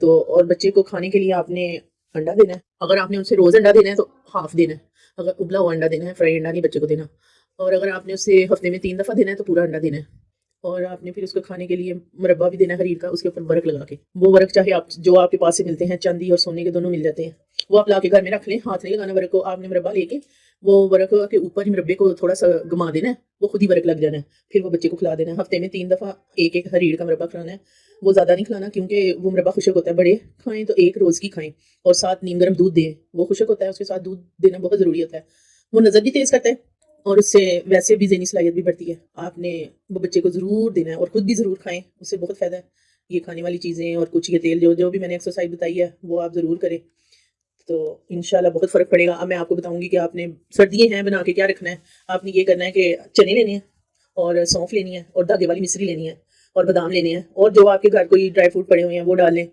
تو اور بچے کو کھانے کے لیے آپ نے انڈا دینا ہے. اگر آپ نے اسے روز انڈا دینا ہے تو ہاف دینا ہے. اگر ابلا ہوا انڈا دینا ہے، فرائی انڈا نہیں بچے کو دینا. اور اگر آپ نے اسے ہفتے میں 3 دفعہ دینا ہے تو پورا انڈا دینا ہے. اور آپ نے پھر اس کو کھانے کے لیے مربع بھی دینا ہے حریر کا، اس کے اوپر ورق لگا کے. وہ ورق چاہے آپ جو آپ کے پاس سے ملتے ہیں، چاندی اور سونے کے دونوں مل جاتے ہیں، وہ آپ لا کے گھر میں رکھ لیں. ہاتھ نہیں لگانا ورق کو. آپ نے مربع لے کے وہ ورق کے اوپر ہی مربے کو تھوڑا سا گما دینا ہے، وہ خود ہی ورق لگ جانا ہے. پھر وہ بچے کو کھلا دینا ہے. ہفتے میں 3 دفعہ ایک ایک حریر کا مربع کھلانا ہے. وہ زیادہ نہیں کھلانا کیونکہ وہ مربع خشک ہوتا ہے. بڑے کھائیں تو ایک روز کی کھائیں، اور ساتھ نیم گرم دودھ دیں. وہ خشک ہوتا ہے، اس کے ساتھ دودھ دینا بہت ضروری ہوتا ہے. وہ نظر بھی تیز کرتا ہے اور اس سے ویسے بھی ذہنی صلاحیت بھی بڑھتی ہے. آپ نے وہ بچے کو ضرور دینا ہے، اور خود بھی ضرور کھائیں، اس سے بہت فائدہ ہے. یہ کھانے والی چیزیں اور کچھ یہ تیل جو بھی میں نے ایکسرسائز بتائی ہے وہ آپ ضرور کریں، تو انشاءاللہ بہت فرق پڑے گا. اب میں آپ کو بتاؤں گی کہ آپ نے سردیاں ہیں بنا کے کیا رکھنا ہے. آپ نے یہ کرنا ہے کہ چنے لینے ہیں، اور سونف لینی ہے، اور دھاگے والی مصری لینی ہے، اور بادام لینے ہیں، اور جو آپ کے گھر کوئی ڈرائی فروٹ پڑے ہوئے ہیں وہ ڈال لیں.